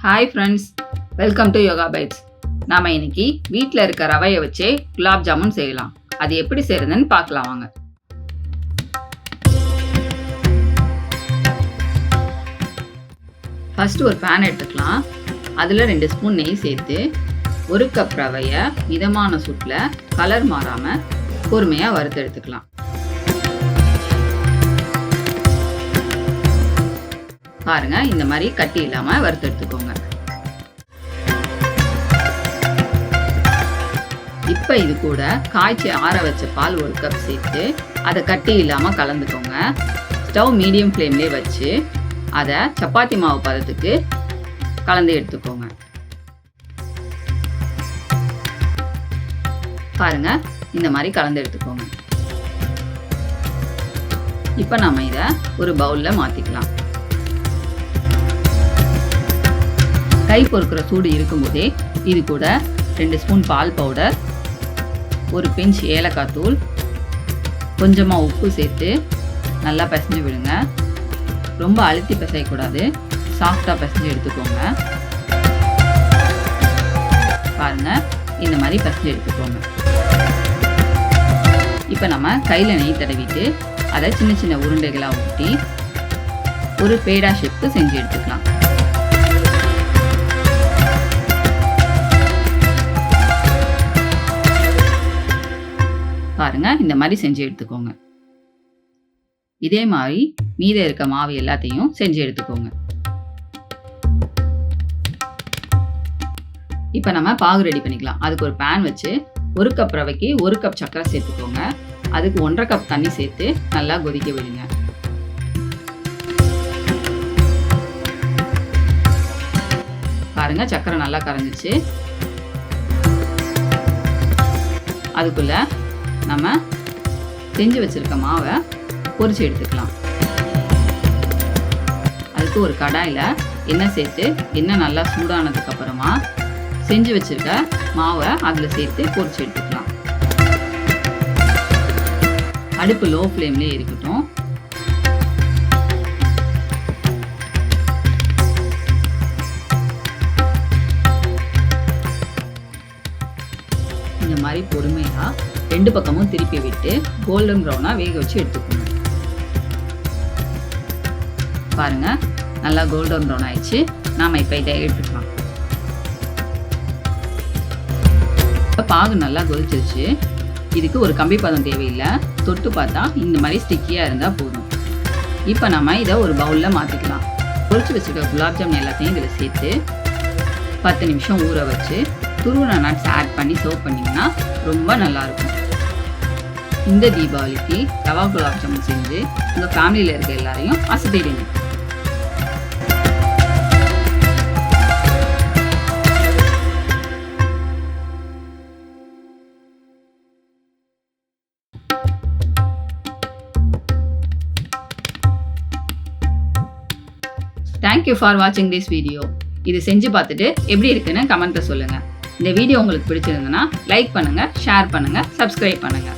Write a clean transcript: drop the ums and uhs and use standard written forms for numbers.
Hi friends, welcome to Yoga Bytes. நாம் இன்னைக்கு வீட்டில் இருக்க ரவையை வச்சே குலாப் ஜாமுன் செய்யலாம். அது எப்படி செய்யறதுன்னு பார்க்கலாம் வாங்க. ஃபர்ஸ்ட் ஒரு பேன் எடுத்துக்கலாம். அதில் 2 ஸ்பூன் நெய் சேர்த்து 1 கப் ரவையை மிதமான சூட்டில் கலர் மாறாமல் பொறுமையாக வறுத்து எடுத்துக்கலாம். பாருங்க, இந்த மாதிரி கட்டி இல்லாமல் வறுத்து எடுத்துக்கோங்க. இப்போ இது கூட காய்ச்சி ஆற வச்ச பால் 1 கப் சேர்த்து அதை கட்டி இல்லாமல் கலந்துக்கோங்க. ஸ்டவ் மீடியம் ஃப்ளேம்லேயே வச்சு அதை சப்பாத்தி மாவு பதத்துக்கு கலந்து எடுத்துக்கோங்க. பாருங்க, இந்த மாதிரி கலந்து எடுத்துக்கோங்க. இப்போ நம்ம இதை ஒரு பவுலில் மாற்றிக்கலாம். கை பொறுக்கிற சூடு இருக்கும்போதே இது கூட 2 ஸ்பூன் பால் பவுடர், 1 பிஞ்ச் ஏலக்காய் தூள், கொஞ்சமாக உப்பு சேர்த்து நல்லா பிசைஞ்சு விடுங்க. ரொம்ப அழுத்தி பிசையக்கூடாது, சாஃப்டாக பிசைஞ்சு எடுத்துக்கோங்க. பாருங்க, இந்த மாதிரி பிசைஞ்சு எடுத்துக்கோங்க. இப்போ நம்ம கையில் நெய் தடவிட்டு அதை சின்ன சின்ன உருண்டைகளாக ஊற்றி ஒரு பேடா ஷேப்க்கு செஞ்சு எடுத்துக்கலாம். பாருங்க, இந்த மாதிரி செஞ்சு எடுத்துக்கோங்க. இதே மாதிரி மீத இருக்க மாவு எல்லாத்தையும் செஞ்சு எடுத்துக்கோங்க. இப்போ நம்ம பாகு ரெடி பண்ணிக்கலாம். அதுக்கு ஒரு பேன் வச்சு 1 கப் ரவைக்கு 1 கப் சர்க்கரை சேர்த்துக்கோங்க. அதுக்கு 1.5 கப் தண்ணி சேர்த்து நல்லா கொதிக்க விடுங்க. பாருங்க, சர்க்கரை நல்லா கரைஞ்சிச்சு. அதுக்குள்ள நம்ம செஞ்சு வச்சிருக்க மாவை பொரிச்சு எடுத்துக்கலாம். அதுக்கு ஒரு கடாயில் எண்ணெய் சேர்த்து எண்ணெய் நல்லா சூடானதுக்கு அப்புறமா செஞ்சு வச்சிருக்க மாவை அதில் சேர்த்து பொரிச்சு எடுத்துக்கலாம். அடுப்பு லோ ஃப்ளேம்லேயே இருக்கட்டும். இந்த மாதிரி பொறுமையாக 2 பக்கமும் திருப்பி விட்டு கோல்டன் ப்ரௌனா வேக வச்சு எடுத்துக்கோங்க. பாருங்க, நல்லா கோல்டன் ப்ரௌன் ஆயிடுச்சு. நாம இப்போ இதை எடுத்துக்கலாம். பாகு நல்லா கொதிச்சிருச்சு. இதுக்கு ஒரு கம்பி பதம் தேவையில்லை. தொட்டு பார்த்தா இந்த மாதிரி ஸ்டிக்கியாக இருந்தால் போதும். இப்போ நம்ம இதை ஒரு பவுலில் மாற்றிக்கலாம். பொரிச்சு வச்சுருக்க குலாப் ஜாமுன் எல்லாத்தையும் இதில் சேர்த்து 10 நிமிஷம் ஊற வச்சு துருவன நட்ஸ் ஆட் பண்ணி சர்வ் பண்ணிங்கன்னா ரொம்ப நல்லாயிருக்கும். இந்த தீபாவளிக்கு ரவா குலாப் ஜாமுன் செஞ்சு உங்கள் ஃபேமிலியில் இருக்க எல்லாரையும் அசத்திடுங்க. தேங்க்யூ ஃபார் வாட்சிங் திஸ் வீடியோ. இது செஞ்சு பார்த்துட்டு எப்படி இருக்குன்னு கமெண்ட்டில் சொல்லுங்கள். இந்த வீடியோ உங்களுக்கு பிடிச்சிருந்ததுன்னா லைக் பண்ணுங்கள், ஷேர் பண்ணுங்கள், சப்ஸ்கிரைப் பண்ணுங்கள்.